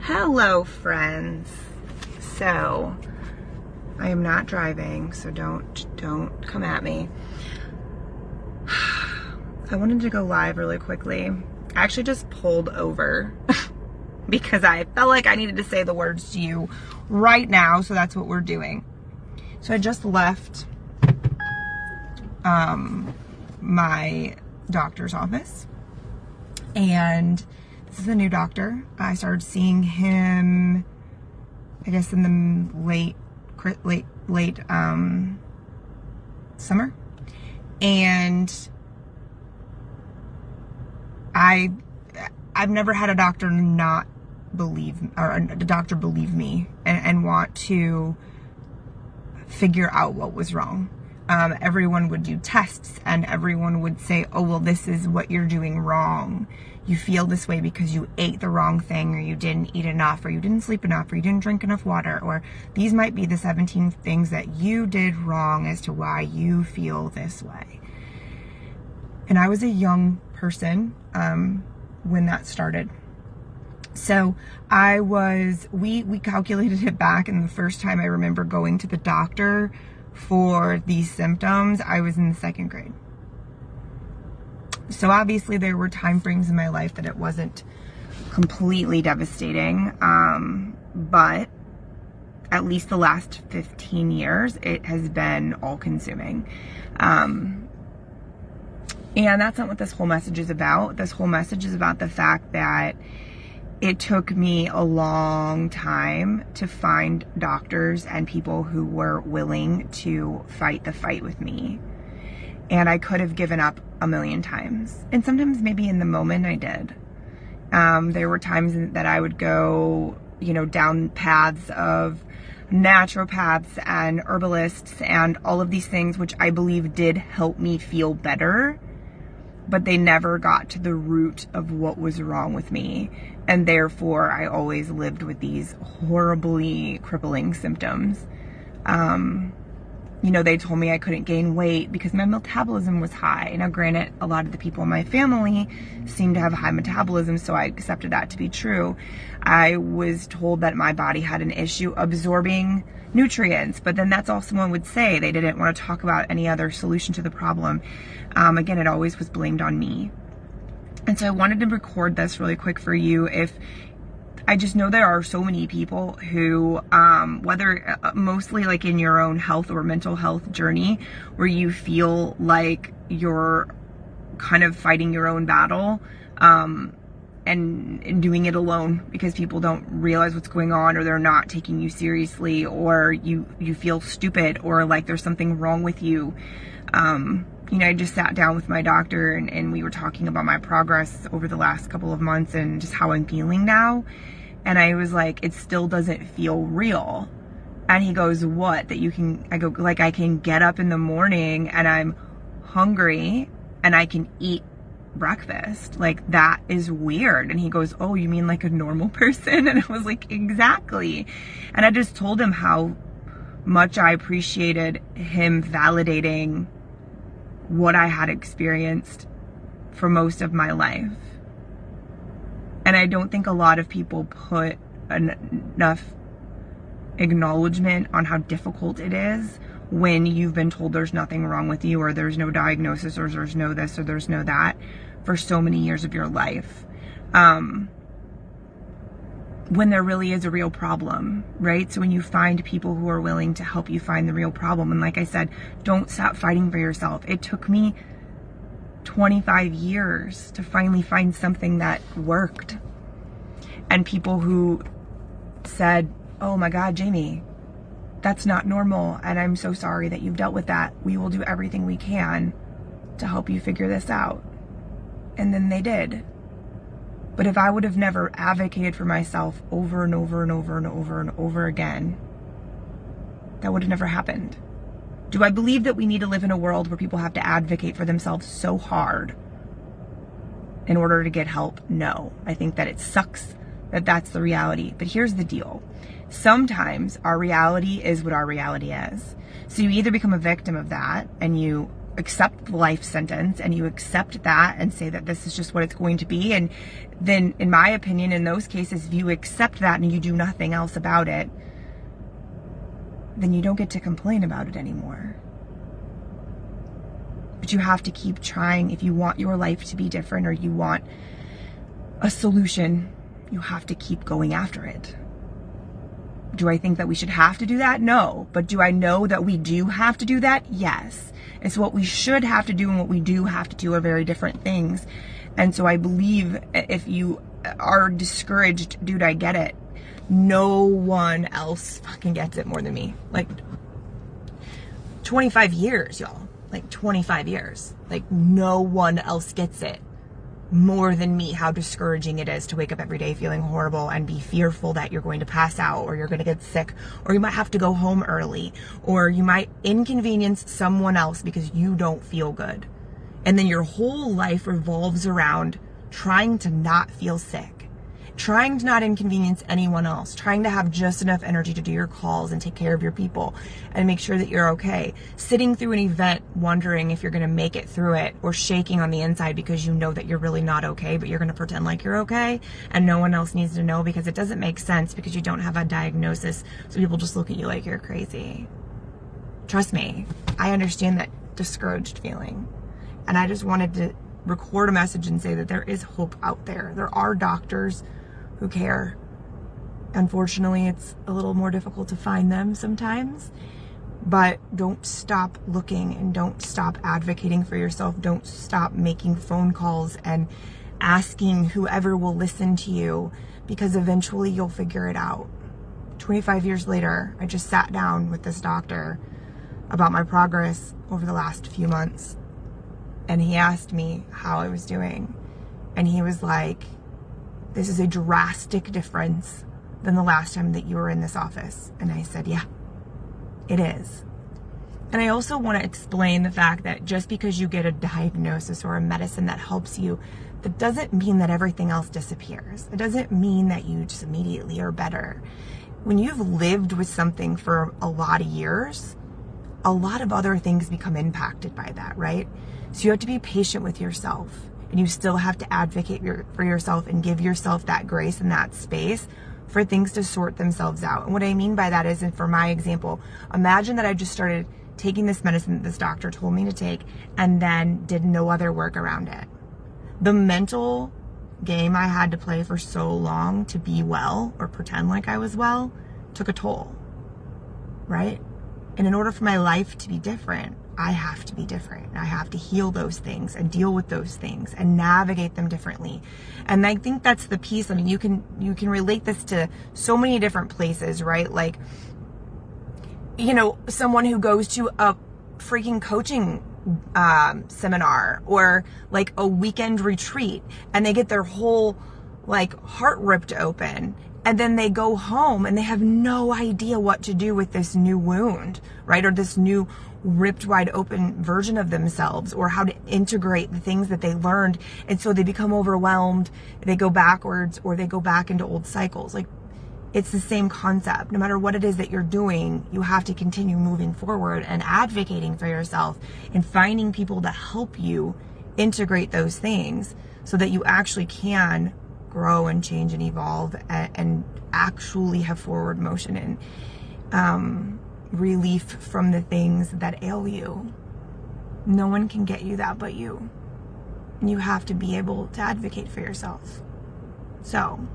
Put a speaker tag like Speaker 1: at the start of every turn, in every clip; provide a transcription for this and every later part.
Speaker 1: Hello, friends. So, I am not driving, so don't come at me. I wanted to go live really quickly. I actually just pulled over because I felt like I needed to say the words to you right now, so that's what we're doing. So I just left my doctor's office, and this is a new doctor. I started seeing him, I guess, in the late summer, and I've never had a doctor not believe, or a doctor believe me and want to figure out what was wrong. Everyone would do tests and everyone would say, oh, well, this is what you're doing wrong. You feel this way because you ate the wrong thing, or you didn't eat enough, or you didn't sleep enough, or you didn't drink enough water, or these might be the 17 things that you did wrong as to why you feel this way. And I was a young person when that started. So we calculated it back, and the first time I remember going to the doctor for these symptoms, I was in the 2nd grade. So obviously there were time frames in my life that it wasn't completely devastating, but at least the last 15 years, it has been all-consuming. And that's not what this whole message is about. This whole message is about the fact that it took me a long time to find doctors and people who were willing to fight the fight with me. And I could have given up a million times. And sometimes maybe in the moment I did. There were times that I would go, down paths of naturopaths and herbalists and all of these things, which I believe did help me feel better. But they never got to the root of what was wrong with me. And therefore, I always lived with these horribly crippling symptoms. They told me I couldn't gain weight because my metabolism was high. Now, granted, a lot of the people in my family seem to have high metabolism, so I accepted that to be true. I was told that my body had an issue absorbing nutrients, but then that's all someone would say. They didn't want to talk about any other solution to the problem. Again, it always was blamed on me. And so I wanted to record this really quick for you. I just know there are so many people who, whether mostly like in your own health or mental health journey, where you feel like you're kind of fighting your own battle, and doing it alone because people don't realize what's going on, or they're not taking you seriously, or you feel stupid, or like there's something wrong with you. I just sat down with my doctor and we were talking about my progress over the last couple of months and just how I'm feeling now. And I was like, it still doesn't feel real. And he goes, what? I go, like, I can get up in the morning and I'm hungry and I can eat breakfast. Like, that is weird. And he goes, oh, you mean like a normal person? And I was like, exactly. And I just told him how much I appreciated him validating what I had experienced for most of my life. And I don't think a lot of people put enough acknowledgement on how difficult it is when you've been told there's nothing wrong with you, or there's no diagnosis, or there's no this, or there's no that for so many years of your life. When there really is a real problem, right? So when you find people who are willing to help you find the real problem, and like I said, don't stop fighting for yourself. It took me 25 years to finally find something that worked. And people who said, oh my God, Jamie, that's not normal, and I'm so sorry that you've dealt with that. We will do everything we can to help you figure this out. And then they did. But if I would have never advocated for myself over and over and over and over and over again, that would have never happened. Do I believe that we need to live in a world where people have to advocate for themselves so hard in order to get help? No. I think that it sucks that that's the reality. But here's the deal. Sometimes our reality is what our reality is. So you either become a victim of that and you accept the life sentence and you accept that and say that this is just what it's going to be. And then, in my opinion, in those cases, if you accept that and you do nothing else about it, then you don't get to complain about it anymore. But you have to keep trying. If you want your life to be different or you want a solution, you have to keep going after it. Do I think that we should have to do that? No. But do I know that we do have to do that? Yes. It's what we should have to do and what we do have to do are very different things. And so I believe if you are discouraged, dude, I get it. No one else fucking gets it more than me. Like 25 years, y'all. Like 25 years. Like no one else gets it more than me, how discouraging it is to wake up every day feeling horrible and be fearful that you're going to pass out or you're going to get sick or you might have to go home early or you might inconvenience someone else because you don't feel good. And then your whole life revolves around trying to not feel sick, trying to not inconvenience anyone else, trying to have just enough energy to do your calls and take care of your people and make sure that you're okay. Sitting through an event wondering if you're going to make it through it or shaking on the inside because you know that you're really not okay, but you're going to pretend like you're okay and no one else needs to know because it doesn't make sense because you don't have a diagnosis, so people just look at you like you're crazy. Trust me, I understand that discouraged feeling. And I just wanted to record a message and say that there is hope out there. There are doctors who care. Unfortunately, it's a little more difficult to find them sometimes, but don't stop looking and don't stop advocating for yourself. Don't stop making phone calls and asking whoever will listen to you, because eventually you'll figure it out. 25 years later, I just sat down with this doctor about my progress over the last few months, and he asked me how I was doing, and he was like, "This is a drastic difference than the last time that you were in this office." And I said, yeah, it is. And I also want to explain the fact that just because you get a diagnosis or a medicine that helps you, that doesn't mean that everything else disappears. It doesn't mean that you just immediately are better. When you've lived with something for a lot of years, a lot of other things become impacted by that, right? So you have to be patient with yourself. And you still have to advocate for yourself and give yourself that grace and that space for things to sort themselves out. And what I mean by that is, and for my example, imagine that I just started taking this medicine that this doctor told me to take and then did no other work around it. The mental game I had to play for so long to be well or pretend like I was well took a toll, right? And in order for my life to be different, I have to be different. I have to heal those things and deal with those things and navigate them differently. And I think that's the piece. I mean, you can relate this to so many different places, right? Like, you know, someone who goes to a freaking coaching seminar or like a weekend retreat and they get their whole like heart ripped open. And then they go home and they have no idea what to do with this new wound, right? Or this new ripped wide open version of themselves, or how to integrate the things that they learned. And so they become overwhelmed, they go backwards, or they go back into old cycles. Like, it's the same concept. No matter what it is that you're doing, you have to continue moving forward and advocating for yourself and finding people to help you integrate those things so that you actually can grow and change and evolve and actually have forward motion and relief from the things that ail you. No one can get you that but you. And you have to be able to advocate for yourself. So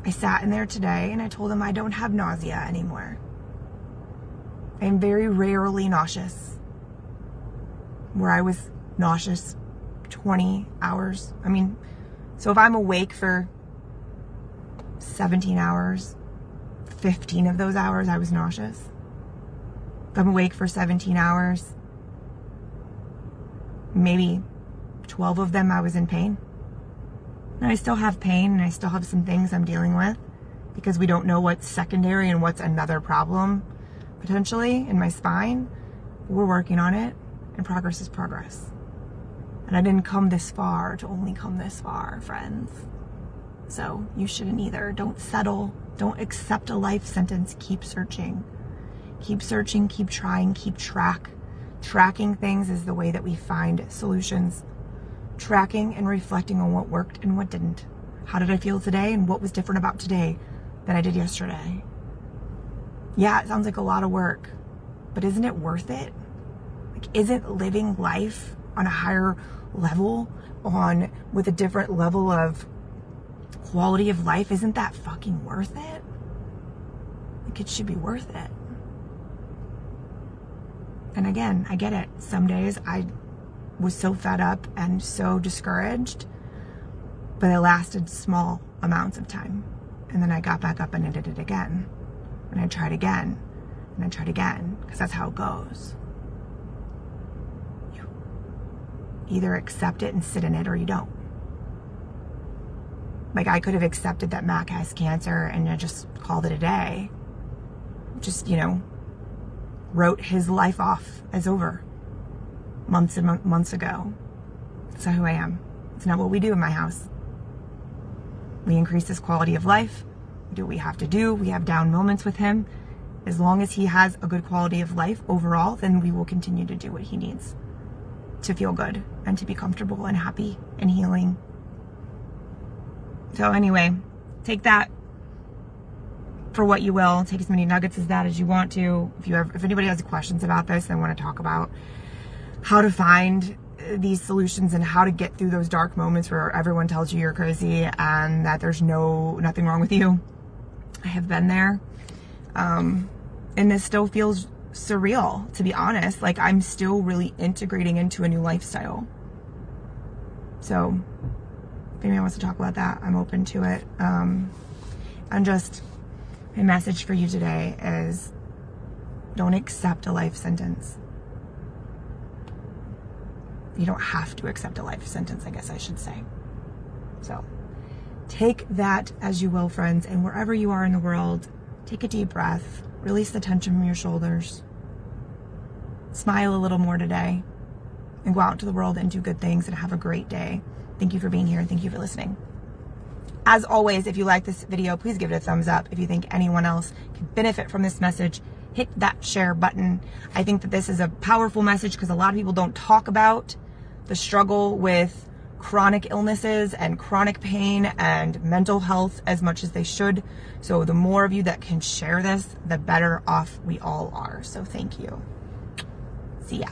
Speaker 1: I sat in there today and I told him I don't have nausea anymore. I am very rarely nauseous. Where I was nauseous 20 hours. I mean, so if I'm awake for 17 hours, 15 of those hours I was nauseous. If I'm awake for 17 hours, maybe 12 of them I was in pain. And I still have pain and I still have some things I'm dealing with because we don't know what's secondary and what's another problem potentially in my spine. We're working on it, and progress is progress. And I didn't come this far to only come this far, friends. So you shouldn't either. Don't settle. Don't accept a life sentence. Keep searching. Keep searching, keep trying, keep tracking things is the way that we find solutions. Tracking and reflecting on what worked and what didn't. How did I feel today and what was different about today than I did yesterday? Yeah, it sounds like a lot of work, but isn't it worth it? Like, isn't living life on a higher level, with a different level of quality of life, isn't that fucking worth it? Like, it should be worth it. And again, I get it. Some days I was so fed up and so discouraged, but it lasted small amounts of time. And then I got back up and I did it again. And I tried again. And I tried again. Because that's how it goes. You either accept it and sit in it, or you don't. Like, I could have accepted that Mac has cancer and I just called it a day. Just, wrote his life off as over months and months ago. That's not who I am. It's not what we do in my house. We increase his quality of life. We do what we have to do. We have down moments with him. As long as he has a good quality of life overall, then we will continue to do what he needs to feel good and to be comfortable and happy and healing. So anyway, take that for what you will. Take as many nuggets as that as you want to. If anybody has questions about this and want to talk about how to find these solutions and how to get through those dark moments where everyone tells you you're crazy and that there's nothing wrong with you, I have been there. And this still feels surreal, to be honest. Like, I'm still really integrating into a new lifestyle. So if anyone wants to talk about that, I'm open to it. And just my message for you today is, don't accept a life sentence. You don't have to accept a life sentence, I guess I should say. So take that as you will, friends, and wherever you are in the world, take a deep breath, release the tension from your shoulders, smile a little more today, and go out into the world and do good things and have a great day. Thank you for being here and thank you for listening. As always, if you like this video, please give it a thumbs up. If you think anyone else can benefit from this message, hit that share button. I think that this is a powerful message because a lot of people don't talk about the struggle with chronic illnesses and chronic pain and mental health as much as they should. So the more of you that can share this, the better off we all are. So thank you. See ya.